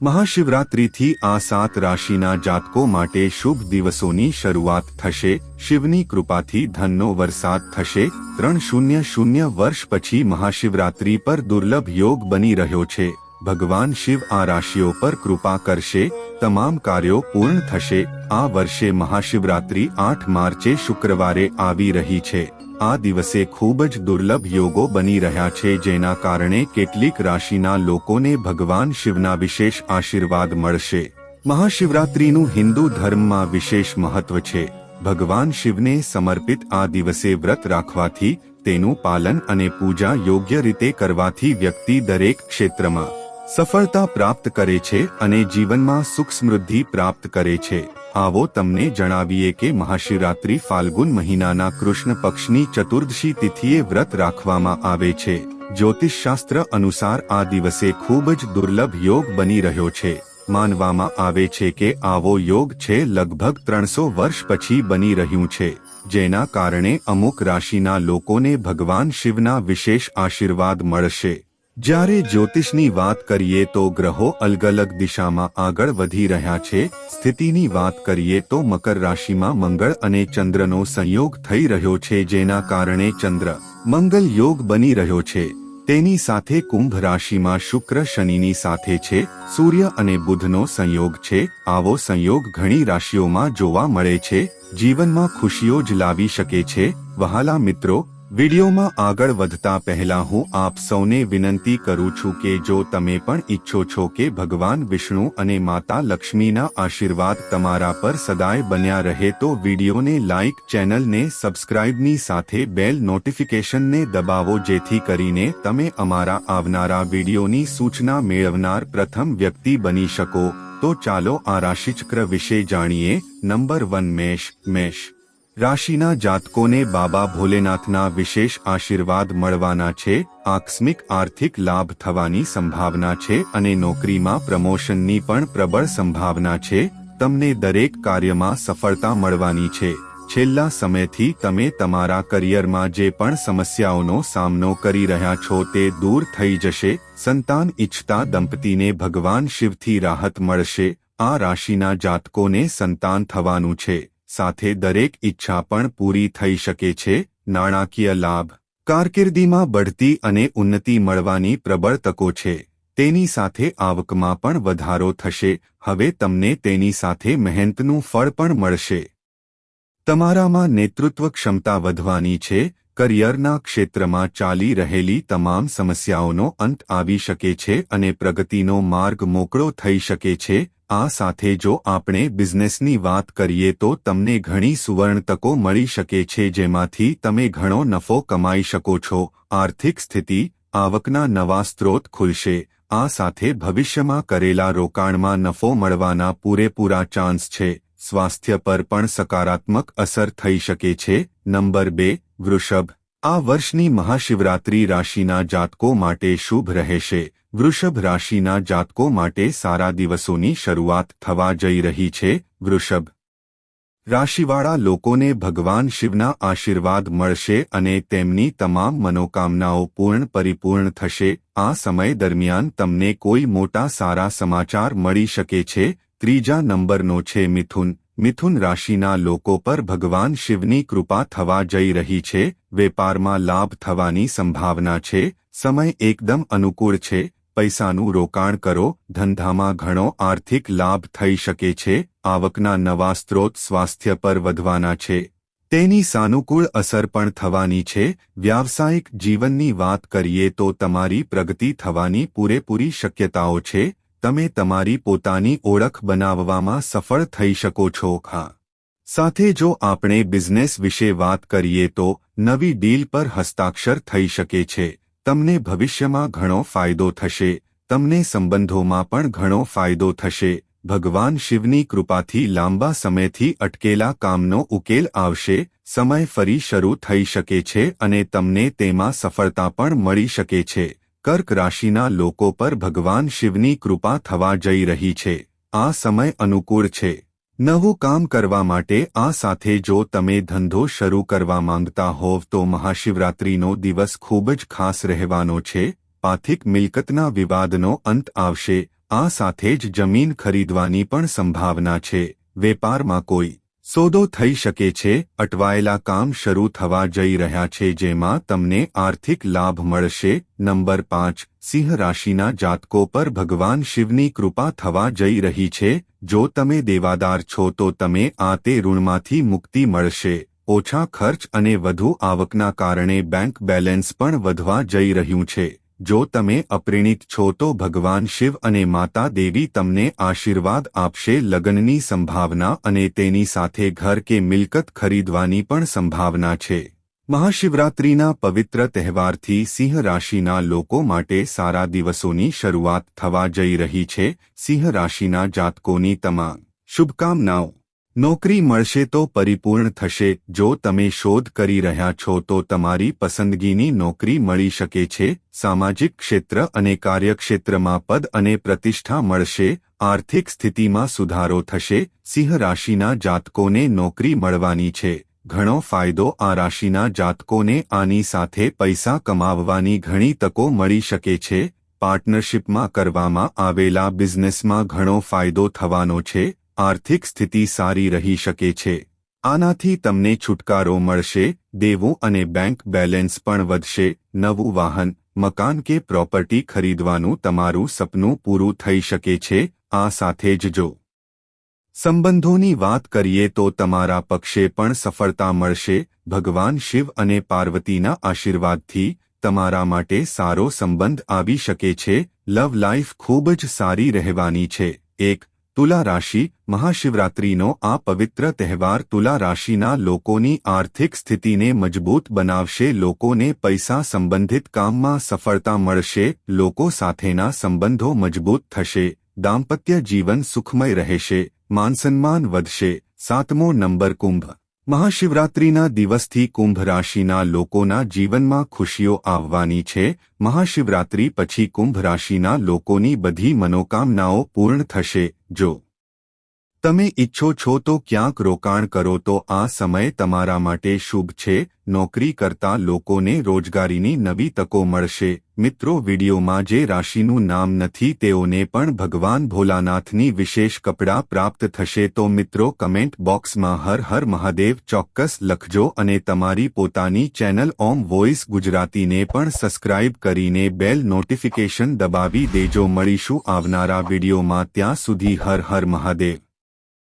મહાશિવરાત્રિથી આ 7 રાશિના જાતકો માટે શુભ દિવસોની શરૂઆત થશે। શિવની કૃપાથી ધનનો વરસાદ થશે। 300 વર્ષ પછી મહાશિવરાત્રિ પર દુર્લભ યોગ બની રહ્યો છે। ભગવાન શિવ આ રાશિઓ પર કૃપા કરશે, તમામ કાર્યો પૂર્ણ થશે। આ વર્ષે મહાશિવરાત્રિ 8 માર્ચે શુક્રવારે આવી રહી છે। આ દિવસે ખૂબ જ દુર્લભ યોગો બની રહ્યા છે, જેના કારણે કેટલીક રાશિના લોકોને ભગવાન શિવના વિશેષ આશીર્વાદ મળશે। મહાશિવરાત્રિનું હિન્દુ ધર્મમાં વિશેષ મહત્વ છે। ભગવાન શિવને સમર્પિત આ દિવસે વ્રત રાખવાથી, તેનું પાલન અને પૂજા યોગ્ય રીતે કરવાથી વ્યક્તિ દરેક ક્ષેત્રમાં સફળતા પ્રાપ્ત કરે છે અને જીવનમાં સુખ સમૃદ્ધિ પ્રાપ્ત કરે છે। આવો તમને જણાવીએ કે મહાશિવરાત્રિ ફાલ્ગુન મહિનાના કૃષ્ણ પક્ષની ચતુર્દશી તિથિએ વ્રત રાખવામાં આવે છે। જ્યોતિષશાસ્ત્ર અનુસાર આ દિવસે ખૂબ જ દુર્લભ યોગ બની રહ્યો છે। માનવામાં આવે છે કે આવો યોગ છે લગભગ 300 વર્ષ પછી બની રહ્યું છે, જેના કારણે અમુક રાશિના લોકોને ભગવાન શિવના વિશેષ આશીર્વાદ મળશે। જ્યારે જ્યોતિષની વાત કરીએ તો ગ્રહો અલગ અલગ દિશામાં આગળ વધી રહ્યા છે। સ્થિતિની વાત કરીએ તો મકર રાશિમાં મંગળ અને ચંદ્રનો સંયોગ થઈ રહ્યો છે, જેના કારણે ચંદ્ર મંગલ યોગ બની રહ્યો છે। તેની સાથે કુંભ રાશિમાં શુક્ર શનિની સાથે છે। સૂર્ય અને બુધનો સંયોગ છે। આવો સંયોગ ઘણી રાશિઓમાં જોવા મળે છે। જીવનમાં ખુશીઓ જ લાવી શકે છે। વહાલા મિત્રો, વિડીયોમાં આગળ વધતા પહેલા હું આપ સૌને વિનંતી કરું છું કે જો તમે પણ ઈચ્છો છો કે ભગવાન વિષ્ણુ અને માતા લક્ષ્મીના આશીર્વાદ તમારા પર સદાય બન્યા રહે તો વિડીયોને લાઇક, ચેનલને સબસ્ક્રાઇબની સાથે બેલ નોટિફિકેશનને દબાવો, જેથી કરીને તમે અમારા આવનારા વિડીયોની સૂચના મેળવનાર પ્રથમ વ્યક્તિ બની શકો। તો ચાલો આ રાશિચક્ર વિશે જાણીએ। નંબર 1 મેષ રાશિના જાતકોને બાબા ભોલેનાથના વિશેષ આશીર્વાદ મળવાના છે। આકસ્મિક આર્થિક લાભ થવાની સંભાવના છે અને નોકરીમાં પ્રમોશનની પણ પ્રબળ સંભાવના છે। તમને દરેક કાર્યમાં સફળતા મળવાની છે। છેલ્લા સમયથી તમે તમારા કરિયરમાં જે પણ સમસ્યાઓનો સામનો કરી રહ્યા છો તે દૂર થઈ જશે। સંતાન ઈચ્છતા દંપતીને ભગવાન શિવથી રાહત મળશે। આ રાશિના જાતકોને સંતાન થવાનું છે, સાથે દરેક ઈચ્છા પણ પૂરી થઈ શકે છે। નાણાકીય લાભ, કારકિર્દીમાં બઢતી અને ઉન્નતિ મળવાની પ્રબળ તકો છે। તેની સાથે આવકમાં પણ વધારો થશે। હવે તમને તેની સાથે મહેનતનું ફળ પણ મળશે। તમારામાં નેતૃત્વ ક્ષમતા વધવાની છે। કરિયરના ક્ષેત્રમાં ચાલી રહેલી તમામ સમસ્યાઓનો અંત આવી શકે છે અને પ્રગતિનો માર્ગ મોકળો થઈ શકે છે। આ સાથે જો આપણે બિઝનેસની વાત કરીએ તો તમને ઘણી સુવર્ણ તકો મળી શકે છે, જેમાંથી તમે ઘણો નફો કમાઈ શકો છો। આર્થિક સ્થિતિ, આવકના નવા સ્ત્રોત ખુલશે। આ સાથે ભવિષ્યમાં કરેલા રોકાણમાં નફો મળવાના પૂરેપૂરા ચાન્સ છે। સ્વાસ્થ્ય પર પણ સકારાત્મક અસર થઈ શકે છે। નંબર 2 વૃષભ આ વર્ષની મહાશિવરાત્રિ રાશિના જાતકો માટે શુભ રહેશે। વૃષભ રાશિના જાતકો માટે સારા દિવસોની શરૂઆત થવા જઈ રહી છે। વૃષભ રાશિવાળા લોકોને ભગવાન શિવના આશીર્વાદ મળશે અને તેમની તમામ મનોકામનાઓ પરિપૂર્ણ થશે। આ સમય દરમિયાન તમને કોઈ મોટા સારા સમાચાર મળી શકે છે। ત્રીજા નંબરનો છે મિથુન। મિથુન રાશિના લોકો પર ભગવાન શિવની કૃપા થવા જઈ રહી છે। વેપારમાં લાભ થવાની સંભાવના છે। સમય એકદમ અનુકૂળ છે। પૈસાનું રોકાણ કરો। ધંધામાં ઘણો આર્થિક લાભ થઈ શકે છે। આવકના નવા સ્ત્રોત સ્વાસ્થ્ય પર વધવાના છે। તેની સાનુકૂળ અસર પણ થવાની છે। વ્યાવસાયિક જીવનની વાત કરીએ તો તમારી પ્રગતિ થવાની પૂરેપૂરી શક્યતાઓ છે। તમે તમારી પોતાની ઓળખ બનાવવામાં સફળ થઈ શકો છો। સાથે જો આપણે બિઝનેસ વિશે વાત કરીએ તો નવી ડીલ પર હસ્તાક્ષર થઈ શકે છે। તમને ભવિષ્યમાં ઘણો ફાયદો થશે। તમને સંબંધોમાં પણ ઘણો ફાયદો થશે। ભગવાન શિવની કૃપાથી લાંબા સમયથી અટકેલા કામનો ઉકેલ આવશે। સમય ફરી શરૂ થઈ શકે છે અને તમને તેમાં સફળતા પણ મળી શકે છે। કર્ક રાશિના લોકો પર ભગવાન શિવની કૃપા થવા જઈ રહી છે। આ સમય અનુકૂળ છે નવું કામ કરવા માટે। આ સાથે જો તમે ધંધો શરૂ કરવા માંગતા હોવ તો મહાશિવરાત્રિનો દિવસ ખૂબ જ ખાસ રહેવાનો છે। આર્થિક મિલકતના વિવાદનો અંત આવશે। આ સાથે જ જમીન ખરીદવાની પણ સંભાવના છે। વેપારમાં કોઈ સોદો થઈ શકે છે। અટવાયેલા કામ શરૂ થવા જઈ રહ્યા છે જેમાં તમને આર્થિક લાભ મળશે। નંબર 5 સિંહ રાશિના જાતકો પર ભગવાન શિવની કૃપા થવા જઈ રહી છે। જો તમે દેવાદાર છો તો તમે આ તે ઋણમાંથી મુક્તિ મળશે। ઓછા ખર્ચ અને વધુ આવકના કારણે બેંક બેલેન્સ પણ વધવા જઈ રહ્યું છે। જો તમે અપરિણિત છો તો ભગવાન શિવ અને માતા દેવી તમને આશીર્વાદ આપશે। લગ્નની સંભાવના અને તેની સાથે ઘર કે મિલકત ખરીદવાની પણ સંભાવના છે। મહાશિવરાત્રિના પવિત્ર તહેવારથી સિંહ રાશિના લોકો માટે સારા દિવસોની શરૂઆત થવા જઈ રહી છે। સિંહ રાશિના જાતકોની તમામ શુભકામનાઓ। નોકરી મળશે તો પરિપૂર્ણ થશે। જો તમે શોધ કરી રહ્યા છો તો તમારી પસંદગીની નોકરી મળી શકે છે। સામાજિક ક્ષેત્ર અને કાર્યક્ષેત્રમાં પદ અને પ્રતિષ્ઠા મળશે। આર્થિક સ્થિતિમાં સુધારો થશે। સિંહ રાશિના જાતકોને નોકરી મળવાની છે। ઘણો ફાયદો આ રાશિના જાતકોને આની સાથે પૈસા કમાવવાની ઘણી તકો મળી શકે છે। પાર્ટનરશિપમાં કરવામાં આવેલા બિઝનેસમાં ઘણો ફાયદો થવાનો છે। આર્થિક સ્થિતિ સારી રહી શકે છે। આનાથી તમને છુટકારો મળશે। દેવું અને બેંક બેલેન્સ પણ વધશે। નવું વાહન મકાન કે પ્રોપર્ટી ખરીદવાનું તમારું સપનું પૂરું થઈ શકે છે। આ સાથે જ જો સંબંધોની વાત કરીએ તો તમારા પક્ષે પણ સફળતા મળશે। ભગવાન શિવ અને પાર્વતીના આશીર્વાદથી તમારા માટે સારો સંબંધ આવી શકે છે। લવ લાઈફ ખૂબ જ સારી રહેવાની છે। 1 તુલા રાશિ મહાશિવરાત્રિનો આ પવિત્ર તહેવાર તુલા રાશિના લોકોની આર્થિક સ્થિતિને મજબૂત બનાવશે। લોકોને પૈસા સંબંધિત કામમાં સફળતા મળશે। લોકો સાથેના સંબંધો મજબૂત થશે। દાંપત્ય જીવન સુખમય રહેશે। માનસન્માન વધશે। 7મો નંબર કુંભ મહાશિવરાત્રિના દિવસથી કુંભ રાશિના લોકોના જીવનમાં ખુશીઓ આવવાની છે। મહાશિવરાત્રિ પછી કુંભ રાશિના લોકોની બધી મનોકામનાઓ પૂર્ણ થશે। જો તમે ઈચ્છો છો તો ક્યાંક રોકાણ કરો તો આ સમય તમારા માટે શુભ છે। નોકરી કરતા લોકોને રોજગારીની નવી તકો મળશે। મિત્રો વિડીયોમાં જે રાશિનું નામ નથી તેઓને પણ ભગવાન ભોલાનાથની વિશેષ કપડાં પ્રાપ્ત થશે। તો મિત્રો કમેન્ટ બોક્સમાં હર હર મહાદેવ ચોક્કસ લખજો અને તમારી પોતાની ચેનલ ઓમ વોઇસ ગુજરાતીને પણ સબસ્ક્રાઇબ કરીને બેલ નોટિફિકેશન દબાવી દેજો। મળીશું આવનારા વિડીયોમાં। ત્યાં સુધી હર હર મહાદેવ।